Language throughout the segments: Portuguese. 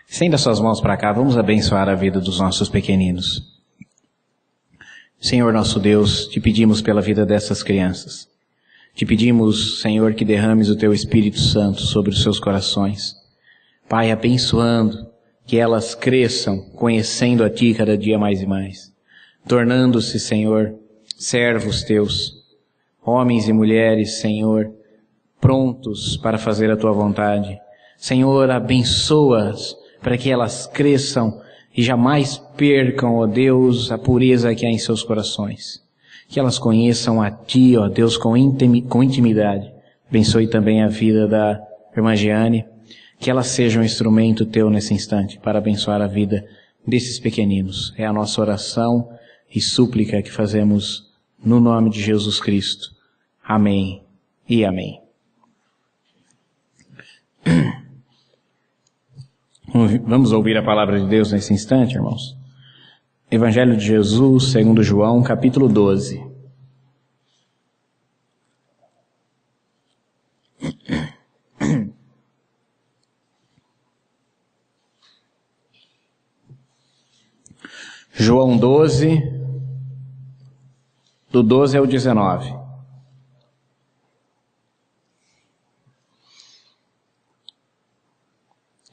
Estenda suas mãos para cá, vamos abençoar a vida dos nossos pequeninos. Senhor nosso Deus, te pedimos pela vida dessas crianças. Te pedimos, Senhor, que derrames o teu Espírito Santo sobre os seus corações. Pai, abençoando que elas cresçam, conhecendo a Ti cada dia mais e mais. Tornando-se, Senhor, servos Teus, homens e mulheres, Senhor, prontos para fazer a Tua vontade. Senhor, abençoa-as para que elas cresçam e jamais percam, ó Deus, a pureza que há em seus corações. Que elas conheçam a Ti, ó Deus, com intimidade. Abençoe também a vida da irmã Giane. Que ela seja um instrumento Teu nesse instante para abençoar a vida desses pequeninos. É a nossa oração e súplica que fazemos no nome de Jesus Cristo. Amém e amém. Vamos ouvir a palavra de Deus nesse instante, irmãos. Evangelho de Jesus, segundo João, capítulo 12. João 12, do 12 ao 19.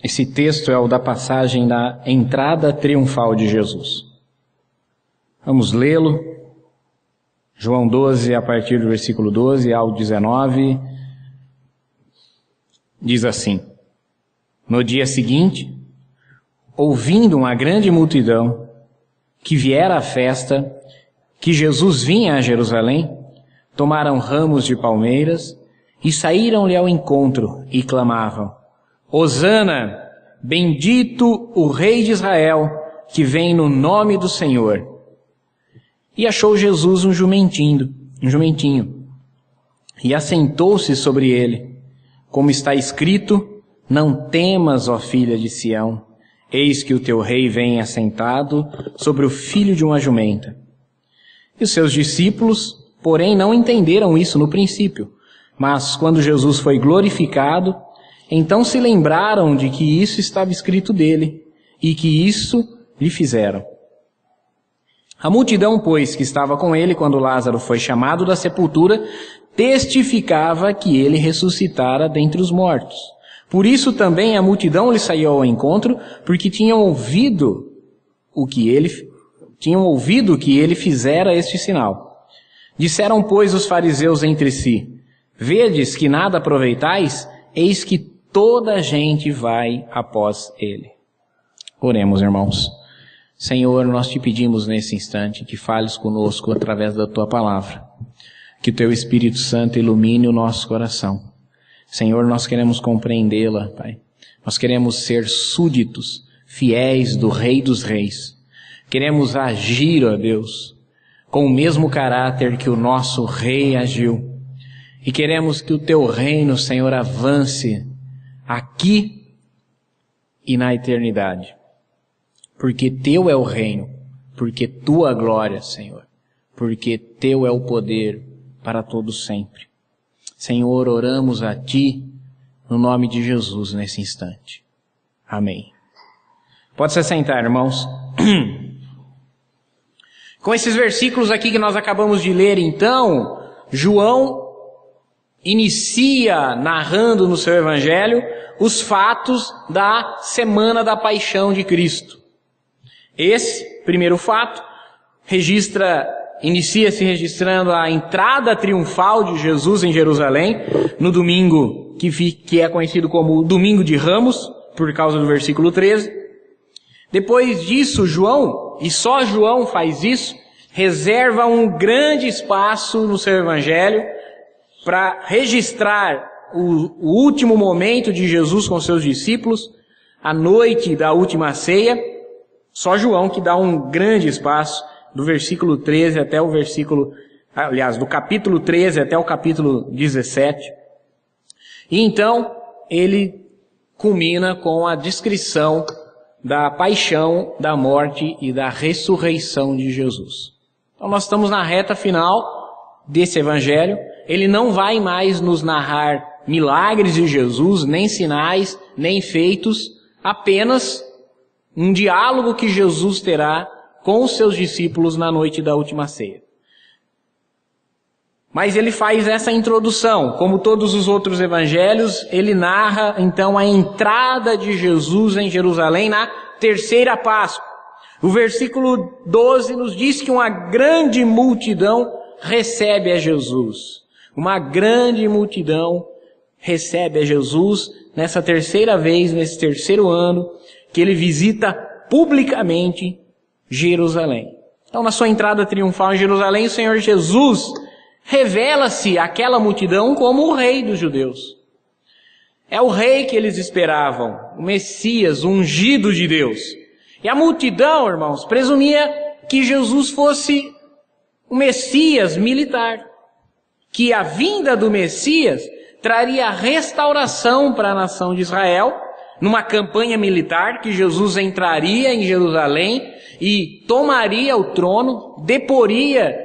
Esse texto é o da passagem da entrada triunfal de Jesus. Vamos lê-lo. João 12, a partir do versículo 12 ao 19, diz assim: No dia seguinte, ouvindo uma grande multidão que viera à festa, que Jesus vinha a Jerusalém, tomaram ramos de palmeiras e saíram-lhe ao encontro e clamavam: Hosana, bendito o Rei de Israel, que vem no nome do Senhor. E achou Jesus um jumentinho, e assentou-se sobre ele, como está escrito: Não temas, ó filha de Sião, eis que o teu rei vem assentado sobre o filho de uma jumenta. E os seus discípulos, porém, não entenderam isso no princípio, mas quando Jesus foi glorificado, então se lembraram de que isso estava escrito dele, e que isso lhe fizeram. A multidão, pois, que estava com ele quando Lázaro foi chamado da sepultura, testificava que ele ressuscitara dentre os mortos. Por isso também a multidão lhe saiu ao encontro, porque tinham ouvido que ele fizera este sinal. Disseram, pois, os fariseus entre si: Vedes que nada aproveitais? Eis que toda a gente vai após ele. Oremos, irmãos. Senhor, nós te pedimos nesse instante que fales conosco através da tua palavra. Que o teu Espírito Santo ilumine o nosso coração. Senhor, nós queremos compreendê-la, Pai. Nós queremos ser súditos, fiéis do Rei dos Reis. Queremos agir, ó Deus, com o mesmo caráter que o nosso Rei agiu. E queremos que o teu reino, Senhor, avance aqui e na eternidade. Porque teu é o reino, porque tua a glória, Senhor, porque teu é o poder para todo sempre. Senhor, oramos a ti no nome de Jesus nesse instante. Amém. Pode se sentar, irmãos. Com esses versículos aqui que nós acabamos de ler, então, João inicia narrando no seu evangelho os fatos da semana da paixão de Cristo. Esse primeiro fato inicia-se registrando a entrada triunfal de Jesus em Jerusalém no domingo que é conhecido como Domingo de Ramos, por causa do versículo 13. Depois disso, João, e só João faz isso, reserva um grande espaço no seu evangelho para registrar o último momento de Jesus com seus discípulos, a noite da última ceia. Só João que dá um grande espaço do versículo 13 até o do capítulo 13 até o capítulo 17. E então, ele culmina com a descrição da paixão, da morte e da ressurreição de Jesus. Então nós estamos na reta final desse evangelho. Ele não vai mais nos narrar milagres de Jesus, nem sinais, nem feitos. apenas um diálogo que Jesus terá com os seus discípulos na noite da última ceia. Mas ele faz essa introdução, como todos os outros evangelhos, ele narra então a entrada de Jesus em Jerusalém na terceira Páscoa. O versículo 12 nos diz que uma grande multidão recebe a Jesus. Uma grande multidão recebe a Jesus nessa terceira vez, nesse terceiro ano, que ele visita publicamente Jerusalém. Então, na sua entrada triunfal em Jerusalém, o Senhor Jesus revela-se àquela multidão como o rei dos judeus. É o rei que eles esperavam, o Messias, o ungido de Deus. E a multidão, irmãos, presumia que Jesus fosse o Messias militar, que a vinda do Messias traria restauração para a nação de Israel, numa campanha militar, que Jesus entraria em Jerusalém e tomaria o trono, deporia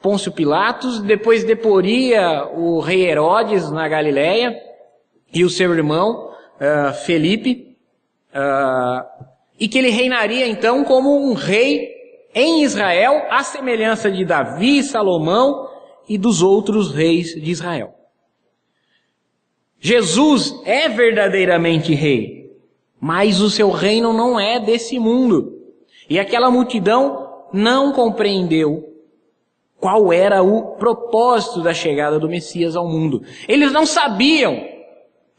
Pôncio Pilatos, depois deporia o rei Herodes na Galileia e o seu irmão Felipe, e que ele reinaria então como um rei em Israel, à semelhança de Davi, Salomão e dos outros reis de Israel. Jesus é verdadeiramente rei, mas o seu reino não é desse mundo. E aquela multidão não compreendeu qual era o propósito da chegada do Messias ao mundo. Eles não sabiam,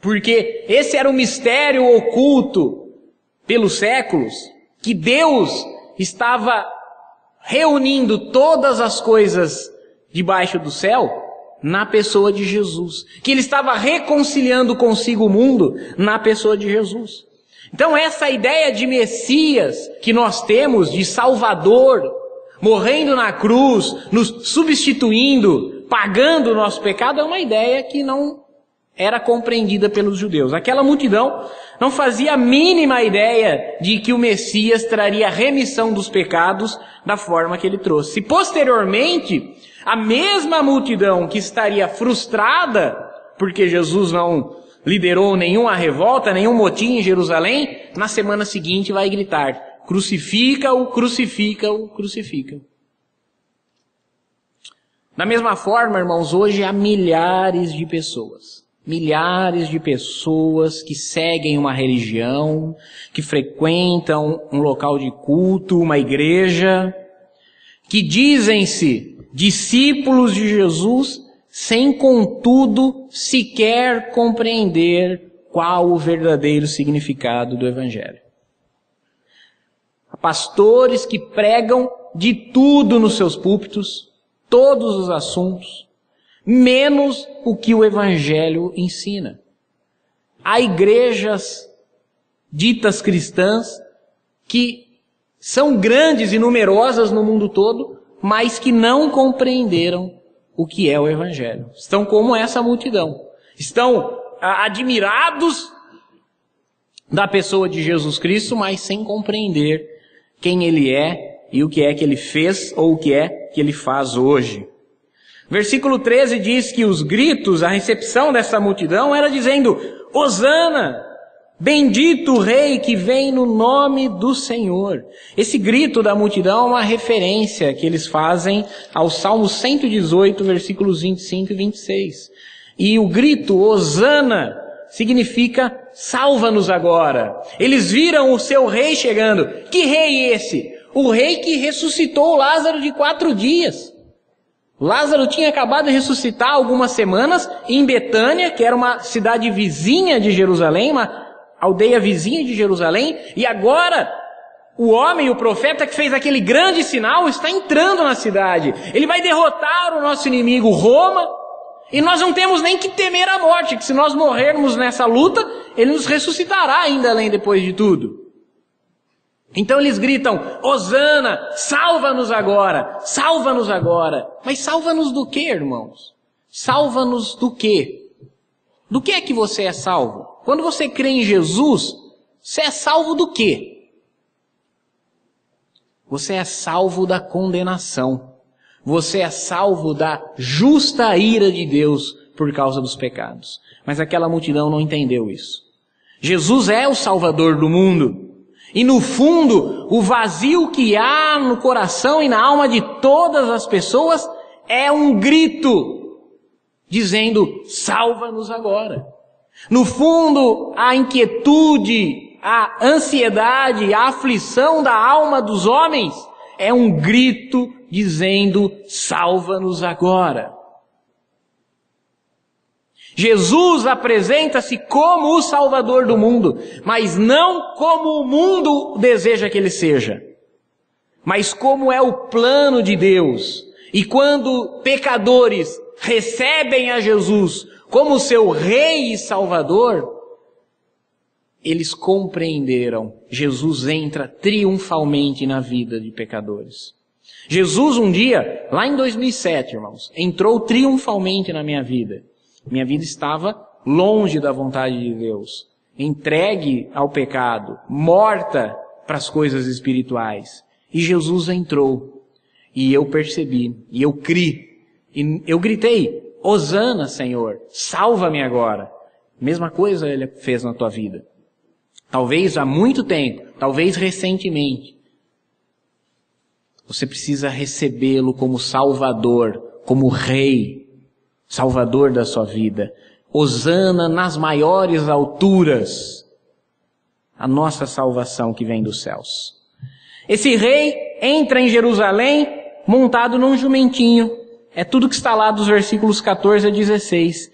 porque esse era um mistério oculto pelos séculos, que Deus estava reunindo todas as coisas debaixo do céu na pessoa de Jesus, que ele estava reconciliando consigo o mundo na pessoa de Jesus. Então essa ideia de Messias que nós temos, de Salvador, morrendo na cruz, nos substituindo, pagando o nosso pecado, é uma ideia que não era compreendida pelos judeus. Aquela multidão não fazia a mínima ideia de que o Messias traria a remissão dos pecados da forma que ele trouxe. E posteriormente, a mesma multidão que estaria frustrada porque Jesus não liderou nenhuma revolta, nenhum motim em Jerusalém, na semana seguinte vai gritar: crucifica-o, crucifica-o, crucifica-o. Da mesma forma, irmãos, hoje há milhares de pessoas que seguem uma religião, que frequentam um local de culto, uma igreja, que dizem-se discípulos de Jesus, sem contudo sequer compreender qual o verdadeiro significado do Evangelho. Há pastores que pregam de tudo nos seus púlpitos, todos os assuntos, menos o que o Evangelho ensina. Há igrejas ditas cristãs que são grandes e numerosas no mundo todo, mas que não compreenderam o que é o Evangelho. Estão como essa multidão. Estão admirados da pessoa de Jesus Cristo, mas sem compreender quem Ele é e o que é que Ele fez ou o que é que Ele faz hoje. Versículo 13 diz que os gritos, a recepção dessa multidão era dizendo: Hosana, bendito o Rei que vem no nome do Senhor. Esse grito da multidão é uma referência que eles fazem ao Salmo 118, versículos 25 e 26. E o grito Hosana significa salva-nos agora. Eles viram o seu rei chegando. Que rei esse? O rei que ressuscitou Lázaro de 4 dias. Lázaro tinha acabado de ressuscitar algumas semanas em Betânia, que era uma cidade vizinha de Jerusalém, uma aldeia vizinha de Jerusalém, e agora o homem, o profeta que fez aquele grande sinal, está entrando na cidade. Ele vai derrotar o nosso inimigo Roma, e nós não temos nem que temer a morte, que se nós morrermos nessa luta, ele nos ressuscitará ainda além depois de tudo. Então eles gritam: Hosana, salva-nos agora, salva-nos agora. Mas salva-nos do quê, irmãos? Salva-nos do quê? Do que é que você é salvo? Quando você crê em Jesus, você é salvo do quê? Você é salvo da condenação. Você é salvo da justa ira de Deus por causa dos pecados. Mas aquela multidão não entendeu isso. Jesus é o Salvador do mundo. E no fundo, o vazio que há no coração e na alma de todas as pessoas é um grito, dizendo, salva-nos agora. No fundo, a inquietude, a ansiedade, a aflição da alma dos homens é um grito dizendo, salva-nos agora. Jesus apresenta-se como o Salvador do mundo, mas não como o mundo deseja que ele seja, mas como é o plano de Deus. E quando pecadores recebem a Jesus como seu Rei e Salvador, eles compreenderam. Jesus entra triunfalmente na vida de pecadores. Jesus um dia, lá em 2007, irmãos, entrou triunfalmente na minha vida. Minha vida estava longe da vontade de Deus, entregue ao pecado, morta para as coisas espirituais. E Jesus entrou, e eu percebi, e eu criei, e eu gritei, Hosana, Senhor, salva-me agora. Mesma coisa ele fez na tua vida. Talvez há muito tempo, talvez recentemente. Você precisa recebê-lo como Salvador, como Rei, Salvador da sua vida. Hosana nas maiores alturas, a nossa salvação que vem dos céus. Esse rei entra em Jerusalém montado num jumentinho. É tudo que está lá dos versículos 14 a 16.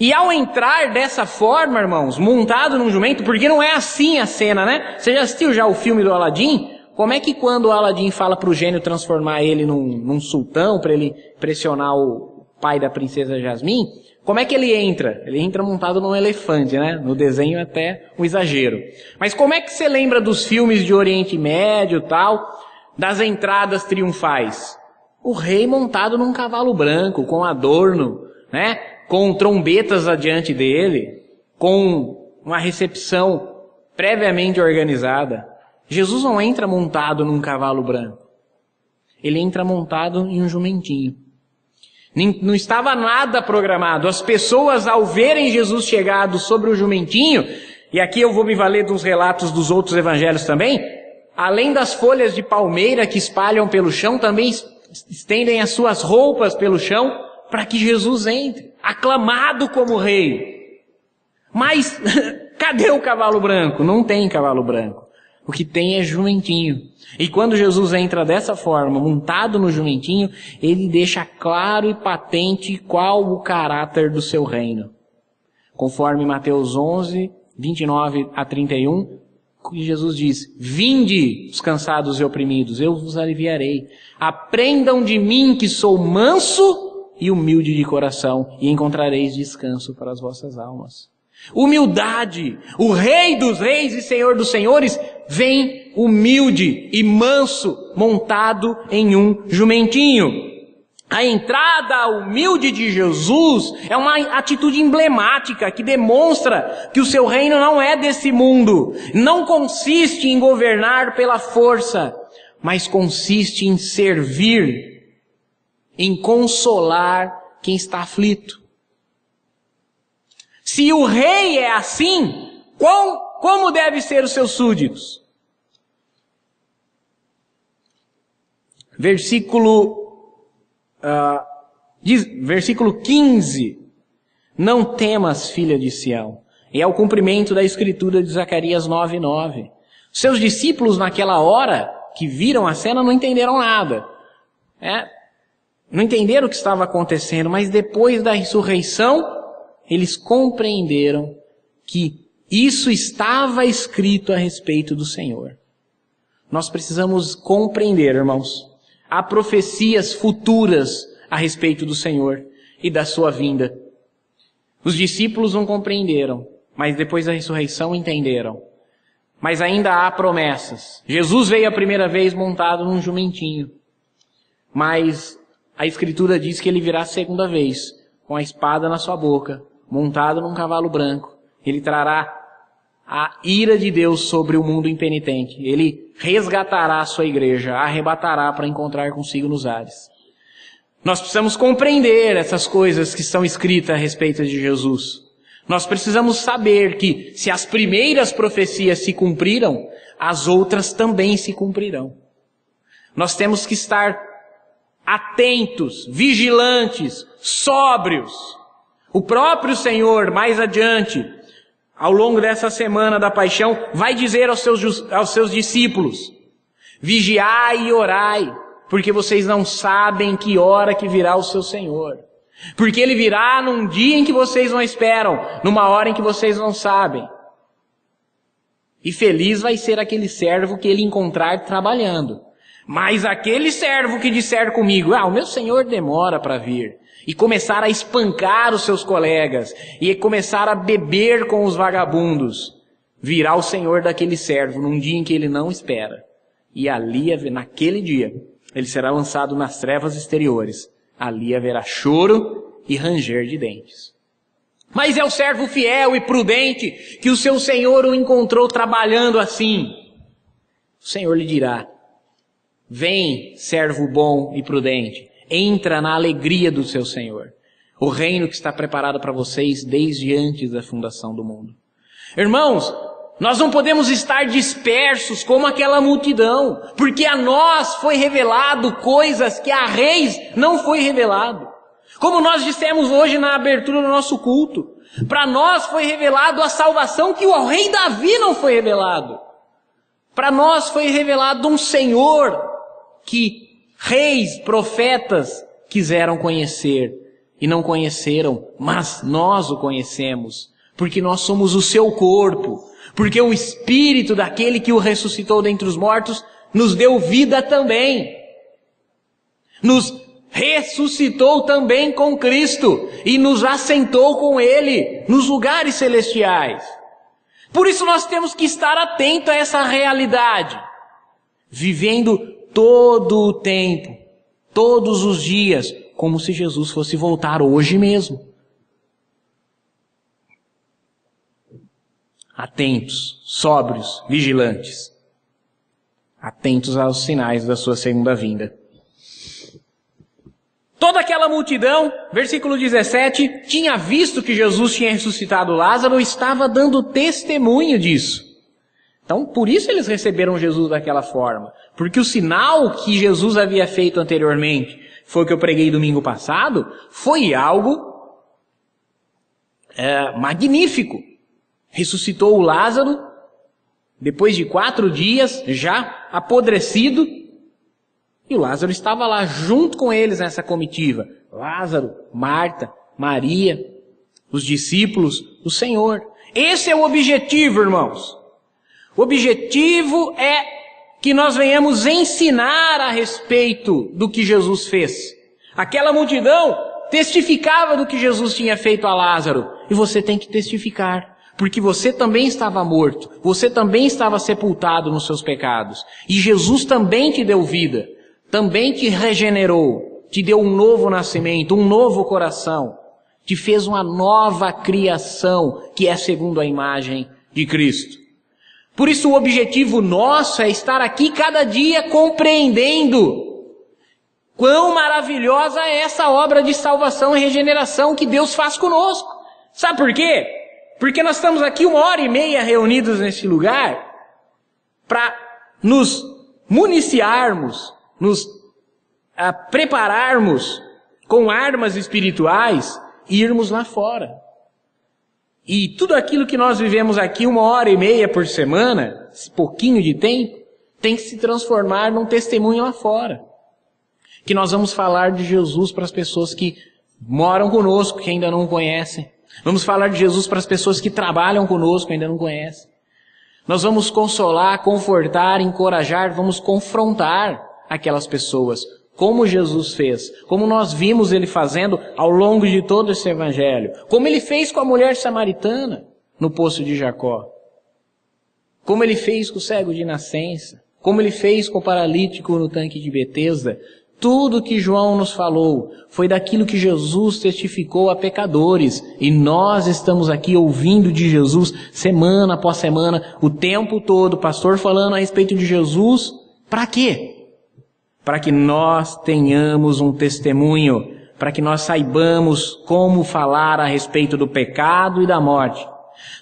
E ao entrar dessa forma, irmãos, montado num jumento, porque não é assim a cena, né? Você já assistiu já o filme do Aladim? Como é que quando o Aladim fala para o gênio transformar ele num sultão, para ele pressionar o pai da princesa Jasmim, como é que ele entra? Ele entra montado num elefante, né? No desenho até um exagero. Mas como é que você lembra dos filmes de Oriente Médio e tal, das entradas triunfais? O rei montado num cavalo branco, com adorno, né? Com trombetas adiante dele, com uma recepção previamente organizada. Jesus não entra montado num cavalo branco. Ele entra montado em um jumentinho. Não estava nada programado. As pessoas, ao verem Jesus chegado sobre o jumentinho, e aqui eu vou me valer dos relatos dos outros evangelhos também, além das folhas de palmeira que espalham pelo chão, também estendem as suas roupas pelo chão para que Jesus entre, aclamado como rei. Mas cadê o cavalo branco? Não tem cavalo branco. O que tem é jumentinho. E quando Jesus entra dessa forma, montado no jumentinho, ele deixa claro e patente qual o caráter do seu reino. Conforme Mateus 11, 29 a 31, Jesus diz, vinde, os cansados e oprimidos, eu vos aliviarei. Aprendam de mim que sou manso e humilde de coração, e encontrareis descanso para as vossas almas. Humildade. O Rei dos Reis e Senhor dos Senhores vem humilde e manso, montado em um jumentinho. A entrada humilde de Jesus é uma atitude emblemática que demonstra que o seu reino não é desse mundo. Não consiste em governar pela força, mas consiste em servir, em consolar quem está aflito. Se o rei é assim, como devem ser os seus súditos? Versículo 15. Não temas, filha de Sião. E é o cumprimento da escritura de Zacarias 9:9. Seus discípulos naquela hora que viram a cena não entenderam nada. Não entenderam o que estava acontecendo, mas depois da ressurreição, eles compreenderam que isso estava escrito a respeito do Senhor. Nós precisamos compreender, irmãos, há profecias futuras a respeito do Senhor e da sua vinda. Os discípulos não compreenderam, mas depois da ressurreição entenderam. Mas ainda há promessas. Jesus veio a primeira vez montado num jumentinho, mas a Escritura diz que ele virá a segunda vez, com a espada na sua boca, montado num cavalo branco. Ele trará a ira de Deus sobre o mundo impenitente. Ele resgatará a sua igreja, a arrebatará para encontrar consigo nos ares. Nós precisamos compreender essas coisas que estão escritas a respeito de Jesus. Nós precisamos saber que se as primeiras profecias se cumpriram, as outras também se cumprirão. Nós temos que estar atentos, vigilantes, sóbrios. O próprio Senhor, mais adiante, ao longo dessa semana da paixão, vai dizer aos seus discípulos: vigiai e orai, porque vocês não sabem que hora que virá o seu Senhor. Porque Ele virá num dia em que vocês não esperam, numa hora em que vocês não sabem. E feliz vai ser aquele servo que Ele encontrar trabalhando. Mas aquele servo que disser comigo: o meu Senhor demora para vir, e começar a espancar os seus colegas, e começar a beber com os vagabundos, virá o Senhor daquele servo num dia em que ele não espera. E ali, naquele dia, ele será lançado nas trevas exteriores. Ali haverá choro e ranger de dentes. Mas é o servo fiel e prudente que o seu Senhor o encontrou trabalhando assim. O Senhor lhe dirá: vem, servo bom e prudente, entra na alegria do seu Senhor. O reino que está preparado para vocês desde antes da fundação do mundo. Irmãos, nós não podemos estar dispersos como aquela multidão, porque a nós foi revelado coisas que a reis não foi revelado. Como nós dissemos hoje na abertura do nosso culto, para nós foi revelado a salvação que o rei Davi não foi revelado. Para nós foi revelado um Senhor que reis, profetas quiseram conhecer e não conheceram, mas nós o conhecemos, porque nós somos o seu corpo, porque o Espírito daquele que o ressuscitou dentre os mortos nos deu vida também, nos ressuscitou também com Cristo e nos assentou com Ele nos lugares celestiais. Por isso nós temos que estar atentos a essa realidade, vivendo todo o tempo, todos os dias, como se Jesus fosse voltar hoje mesmo. Atentos, sóbrios, vigilantes. Atentos aos sinais da sua segunda vinda. Toda aquela multidão, versículo 17, tinha visto que Jesus tinha ressuscitado Lázaro e estava dando testemunho disso. Então, por isso eles receberam Jesus daquela forma. Porque o sinal que Jesus havia feito anteriormente, foi o que eu preguei domingo passado, foi algo magnífico. Ressuscitou o Lázaro, depois de 4 dias, já apodrecido, e o Lázaro estava lá junto com eles nessa comitiva. Lázaro, Marta, Maria, os discípulos, o Senhor. Esse é o objetivo, irmãos. O objetivo é que nós venhamos ensinar a respeito do que Jesus fez. Aquela multidão testificava do que Jesus tinha feito a Lázaro. E você tem que testificar. Porque você também estava morto. Você também estava sepultado nos seus pecados. E Jesus também te deu vida. Também te regenerou, te deu um novo nascimento, um novo coração, te fez uma nova criação, que é segundo a imagem de Cristo. Por isso o objetivo nosso é estar aqui cada dia compreendendo quão maravilhosa é essa obra de salvação e regeneração que Deus faz conosco. Sabe por quê? Porque nós estamos aqui 1h30 reunidos nesse lugar para nos municiarmos, nos prepararmos com armas espirituais e irmos lá fora. E tudo aquilo que nós vivemos aqui 1h30 por semana, esse pouquinho de tempo, tem que se transformar num testemunho lá fora. Que nós vamos falar de Jesus para as pessoas que moram conosco, que ainda não o conhecem. Vamos falar de Jesus para as pessoas que trabalham conosco, que ainda não conhecem. Nós vamos consolar, confortar, encorajar, vamos confrontar aquelas pessoas, como Jesus fez, como nós vimos Ele fazendo ao longo de todo esse evangelho, como Ele fez com a mulher samaritana no poço de Jacó, como Ele fez com o cego de nascença, como Ele fez com o paralítico no tanque de Betesda. Tudo que João nos falou foi daquilo que Jesus testificou a pecadores, e nós estamos aqui ouvindo de Jesus semana após semana, o tempo todo, o pastor falando a respeito de Jesus. Para quê? Para que nós tenhamos um testemunho para que nós saibamos como falar a respeito do pecado e da morte,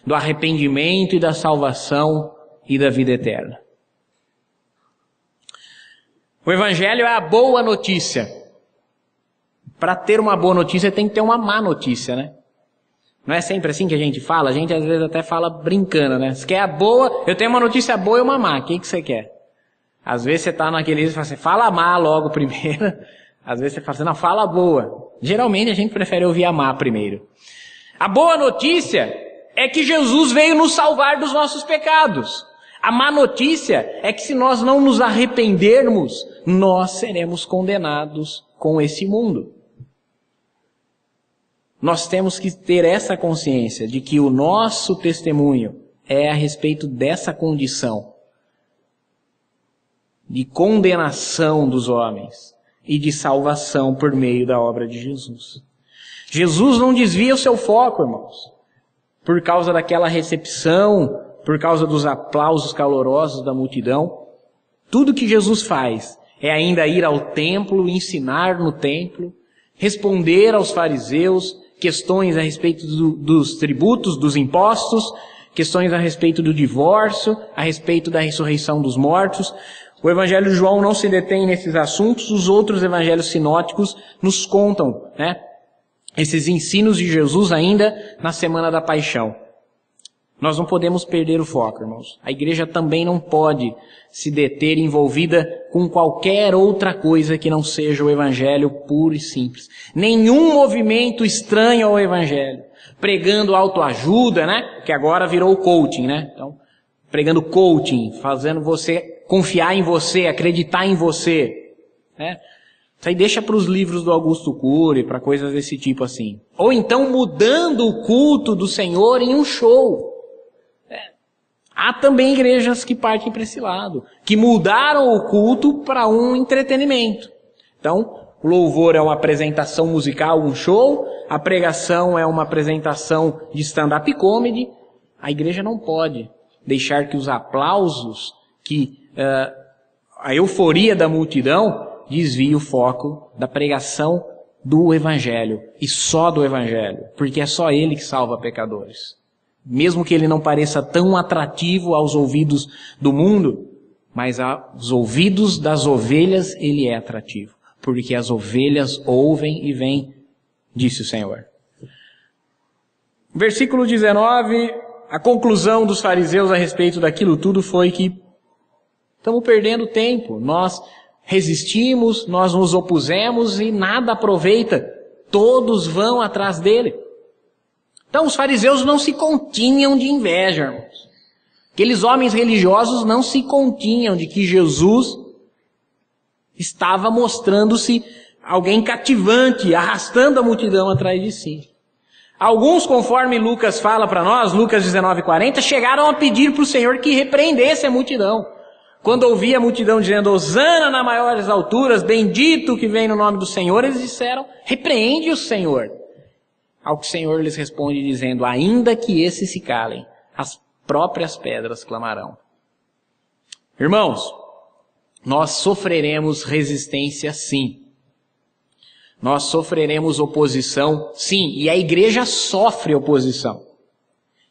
do arrependimento e da salvação e da vida eterna. O Evangelho é a boa notícia. Para ter uma boa notícia tem que ter uma má notícia, né? Não é sempre assim que a gente fala? A gente às vezes até fala brincando, né? Se quer a boa, eu tenho uma notícia boa e uma má. O que você quer? Às vezes você está naquele e fala assim, fala a má logo primeiro. Às vezes você fala assim, não, fala a boa. Geralmente a gente prefere ouvir a má primeiro. A boa notícia é que Jesus veio nos salvar dos nossos pecados. A má notícia é que se nós não nos arrependermos, nós seremos condenados com esse mundo. Nós temos que ter essa consciência de que o nosso testemunho é a respeito dessa condição de condenação dos homens e de salvação por meio da obra de Jesus. Jesus não desvia o seu foco, irmãos, por causa daquela recepção, por causa dos aplausos calorosos da multidão. Tudo que Jesus faz é ainda ir ao templo, ensinar no templo, responder aos fariseus, questões a respeito dos tributos, dos impostos, questões a respeito do divórcio, a respeito da ressurreição dos mortos. O Evangelho de João não se detém nesses assuntos, os outros evangelhos sinóticos nos contam, né, esses ensinos de Jesus ainda na Semana da Paixão. Nós não podemos perder o foco, irmãos. A igreja também não pode se deter envolvida com qualquer outra coisa que não seja o Evangelho puro e simples. Nenhum movimento estranho ao Evangelho. Pregando autoajuda, né? Que agora virou coaching, né? Então, pregando coaching, fazendo você confiar em você, acreditar em você, né? Isso aí deixa para os livros do Augusto Cury, para coisas desse tipo assim. Ou então mudando o culto do Senhor em um show. Há também igrejas que partem para esse lado, que mudaram o culto para um entretenimento. Então, o louvor é uma apresentação musical, um show, a pregação é uma apresentação de stand-up comedy. A igreja não pode deixar que os aplausos, que a euforia da multidão desvie o foco da pregação do Evangelho, e só do Evangelho, porque é só ele que salva pecadores. Mesmo que ele não pareça tão atrativo aos ouvidos do mundo, mas aos ouvidos das ovelhas ele é atrativo. Porque as ovelhas ouvem e vêm, disse o Senhor. Versículo 19, a conclusão dos fariseus a respeito daquilo tudo foi que estamos perdendo tempo. Nós resistimos, nós nos opusemos e nada aproveita. Todos vão atrás dele. Então os fariseus não se continham de inveja, irmãos. Aqueles homens religiosos não se continham de que Jesus estava mostrando-se alguém cativante, arrastando a multidão atrás de si. Alguns, conforme Lucas fala para nós, Lucas 19:40, chegaram a pedir para o Senhor que repreendesse a multidão. Quando ouvia a multidão dizendo, Hosana nas maiores alturas, bendito que vem no nome do Senhor, eles disseram, repreende o Senhor. Ao que o Senhor lhes responde dizendo, ainda que esses se calem, as próprias pedras clamarão. Irmãos, nós sofreremos resistência sim. Nós sofreremos oposição sim. E a igreja sofre oposição.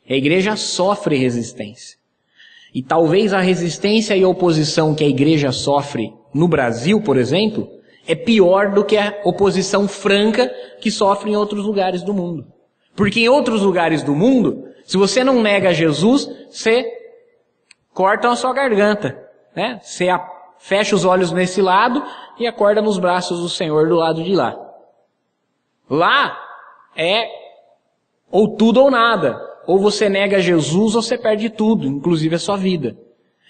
A igreja sofre resistência. E talvez a resistência e a oposição que a igreja sofre no Brasil, por exemplo, é pior do que a oposição franca que sofre em outros lugares do mundo. Porque em outros lugares do mundo, se você não nega Jesus, você corta a sua garganta, né? Você fecha os olhos nesse lado e acorda nos braços do Senhor do lado de lá. Lá é ou tudo ou nada. Ou você nega Jesus ou você perde tudo, inclusive a sua vida.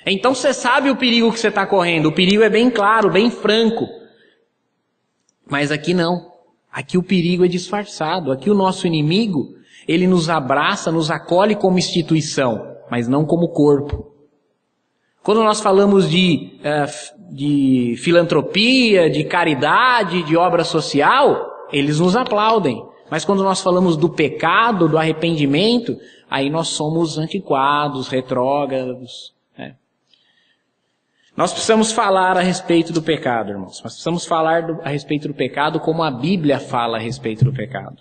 Então você sabe o perigo que você está correndo. O perigo é bem claro, bem franco. Mas aqui não. Aqui o perigo é disfarçado. Aqui o nosso inimigo, ele nos abraça, nos acolhe como instituição, mas não como corpo. Quando nós falamos de filantropia, de caridade, de obra social, eles nos aplaudem. Mas quando nós falamos do pecado, do arrependimento, aí nós somos antiquados, retrógrados. Né? Nós precisamos falar a respeito do pecado, irmãos. Nós precisamos falar a respeito do pecado como a Bíblia fala a respeito do pecado.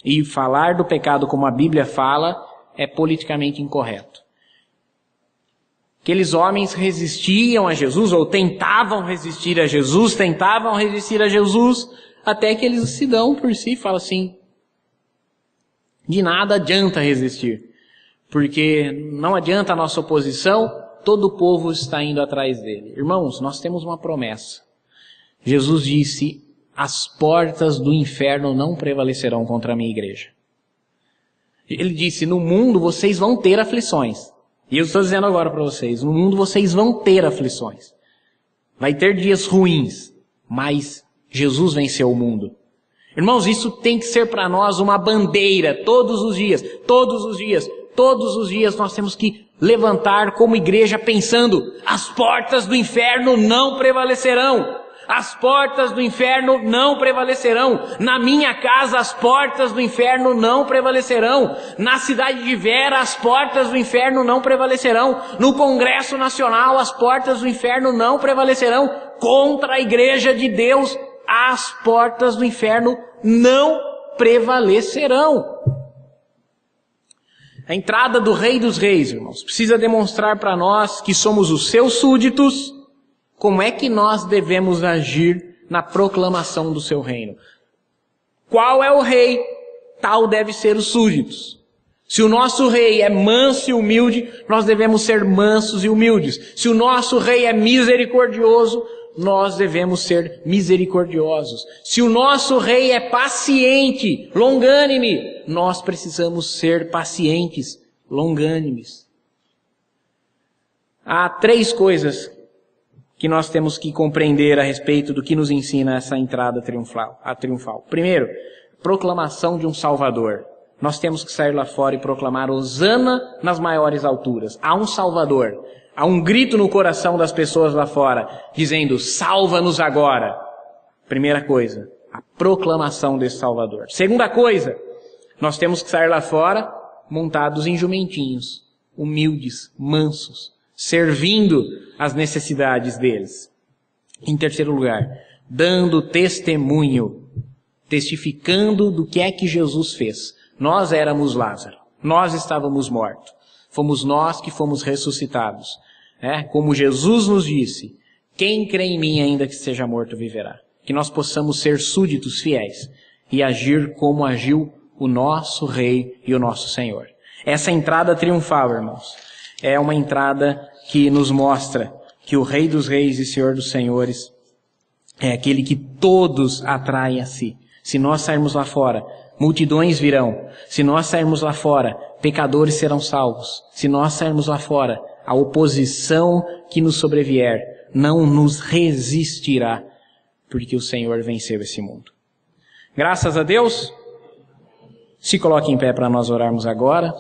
E falar do pecado como a Bíblia fala é politicamente incorreto. Aqueles homens resistiam a Jesus, ou tentavam resistir a Jesus, até que eles se dão por si e falam assim, de nada adianta resistir, porque não adianta a nossa oposição, todo o povo está indo atrás dele. Irmãos, nós temos uma promessa. Jesus disse, as portas do inferno não prevalecerão contra a minha igreja. Ele disse, no mundo vocês vão ter aflições. E eu estou dizendo agora para vocês, no mundo vocês vão ter aflições. Vai ter dias ruins, mas Jesus venceu o mundo. Irmãos, isso tem que ser para nós uma bandeira, todos os dias nós temos que levantar como igreja pensando, as portas do inferno não prevalecerão. As portas do inferno não prevalecerão. Na minha casa, as portas do inferno não prevalecerão. Na cidade de Vera, as portas do inferno não prevalecerão. No Congresso Nacional, as portas do inferno não prevalecerão. Contra a igreja de Deus, as portas do inferno não prevalecerão. A entrada do Rei dos Reis, irmãos, precisa demonstrar para nós que somos os seus súditos. Como é que nós devemos agir na proclamação do seu reino? Qual é o rei? Tal deve ser os súditos. Se o nosso rei é manso e humilde, nós devemos ser mansos e humildes. Se o nosso rei é misericordioso, nós devemos ser misericordiosos. Se o nosso rei é paciente, longânime, nós precisamos ser pacientes, longânimes. Há 3 coisas que nós temos que compreender a respeito do que nos ensina essa entrada triunfal. Primeiro, proclamação de um Salvador. Nós temos que sair lá fora e proclamar hosana nas maiores alturas. Há um Salvador. Há um grito no coração das pessoas lá fora, dizendo, salva-nos agora. Primeira coisa, a proclamação desse Salvador. Segunda coisa, nós temos que sair lá fora montados em jumentinhos, humildes, mansos, servindo as necessidades deles. Em terceiro lugar, dando testemunho, testificando do que é que Jesus fez. Nós éramos Lázaro, nós estávamos mortos, fomos nós que fomos ressuscitados. Como Jesus nos disse, quem crê em mim ainda que seja morto viverá. Que nós possamos ser súditos fiéis e agir como agiu o nosso Rei e o nosso Senhor. Essa entrada triunfal, irmãos, é uma entrada que nos mostra que o Rei dos Reis e Senhor dos Senhores é aquele que todos atrai a si. Se nós sairmos lá fora, multidões virão. Se nós sairmos lá fora, pecadores serão salvos. Se nós sairmos lá fora, a oposição que nos sobrevier não nos resistirá, porque o Senhor venceu esse mundo. Graças a Deus. Se coloque em pé para nós orarmos agora.